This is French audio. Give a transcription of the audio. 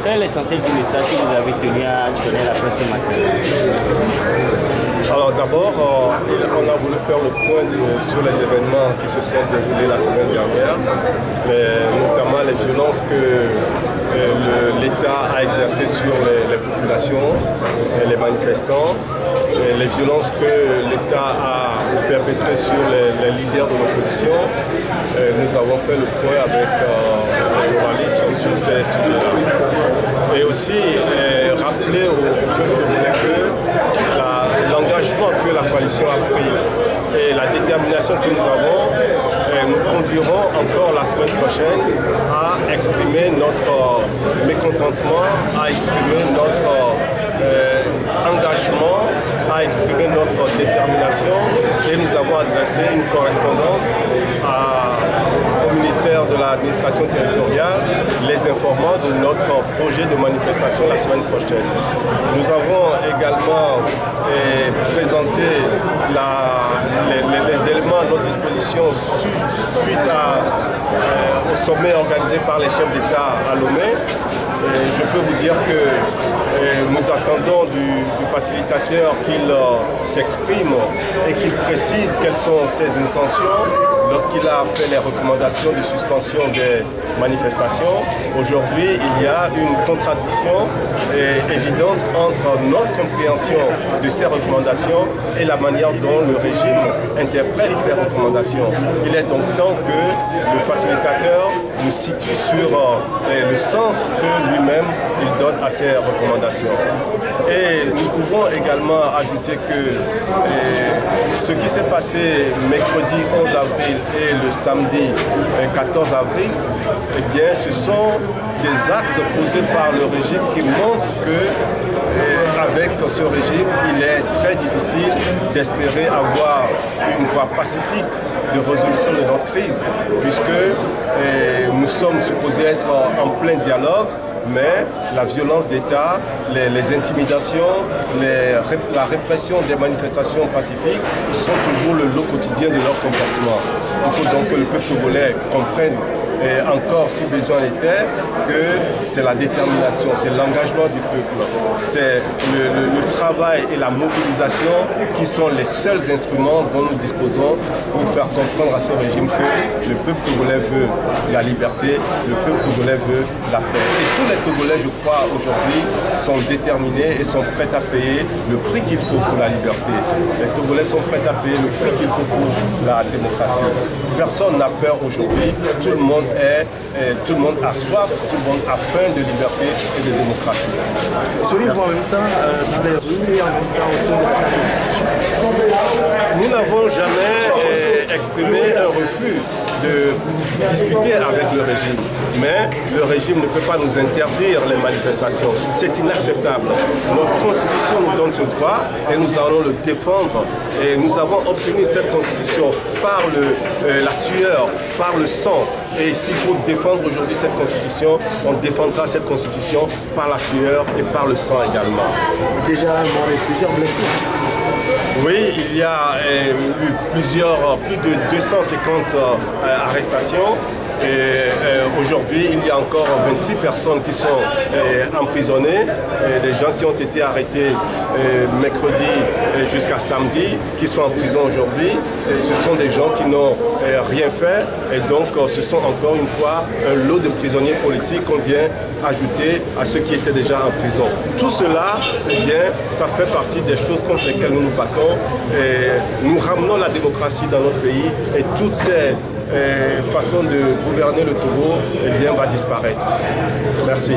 quel est l'essentiel du message que vous avez tenu à donner à la presse ce matin? Alors d'abord, on a voulu faire le point sur les événements qui se sont déroulés la semaine dernière, notamment les violences que l'État a exercées sur les populations, les manifestants, les violences que l'État a perpétrées sur les leaders de l'opposition. Nous avons fait le point avec les journalistes sur ces sujets-là. Et aussi rappeler au peuple que l'engagement que la coalition a pris et la détermination que nous avons nous conduiront encore la semaine prochaine à exprimer notre mécontentement, à exprimer notre engagement, à exprimer notre détermination, et nous avons adressé une correspondance au ministère de l'administration territoriale, les informant de notre projet de manifestation la semaine prochaine. Nous avons également présenté les éléments à notre disposition suite au sommet organisé par les chefs d'État à Lomé. Je peux vous dire que nous attendons du facilitateur qu'il s'exprime et qu'il précise quelles sont ses intentions lorsqu'il a fait les recommandations de suspension des manifestations. Aujourd'hui, il y a une contradiction évidente entre notre compréhension de ces recommandations et la manière dont le régime interprète ces recommandations. Il est donc temps que le facilitateur nous situe sur le sens que lui-même il donne à ces recommandations. Et nous pouvons également ajouter que ce qui s'est passé mercredi 11 avril et le samedi 14 avril, eh bien, ce sont des actes posés par le régime qui montrent que avec ce régime, il est très difficile d'espérer avoir une voie pacifique de résolution de notre crise, puisque nous sommes supposés être en plein dialogue, mais la violence d'État, les intimidations, la répression des manifestations pacifiques sont toujours le lot quotidien de leur comportement. Il faut donc que le peuple togolais comprenne encore, si besoin était, que c'est la détermination, c'est l'engagement du peuple, c'est le travail et la mobilisation qui sont les seuls instruments dont nous disposons pour faire comprendre à ce régime que le peuple togolais veut la liberté, le peuple togolais veut la paix. Et tous les Togolais, je crois, aujourd'hui, sont déterminés et sont prêts à payer le prix qu'il faut pour la liberté. Les Togolais sont prêts à payer le prix qu'il faut pour la démocratie. Personne n'a peur aujourd'hui, tout le monde a soif, tout le monde a faim de liberté et de démocratie. Seriez-vous en même temps dans les rues et en même temps autour de la discussion? Nous n'avons jamais exprimé un refus de discuter avec le régime. Mais le régime ne peut pas nous interdire les manifestations. C'est inacceptable. Notre constitution nous donne ce droit et nous allons le défendre. Et nous avons obtenu cette constitution par la sueur, par le sang. Et s'il faut défendre aujourd'hui cette constitution, on défendra cette constitution par la sueur et par le sang également. Déjà mort et plusieurs blessés. Oui, il y a eu plus de 250 arrestations. Et aujourd'hui, il y a encore 26 personnes qui sont emprisonnées, des gens qui ont été arrêtés mercredi jusqu'à samedi, qui sont en prison aujourd'hui. Ce sont des gens qui n'ont rien fait et donc ce sont encore une fois un lot de prisonniers politiques qu'on vient ajouter à ceux qui étaient déjà en prison. Tout cela, eh bien, ça fait partie des choses contre lesquelles nous nous battons. Et nous ramenons la démocratie dans notre pays et toutes ces façons de gouverner le Togo, eh bien, va disparaître. Merci.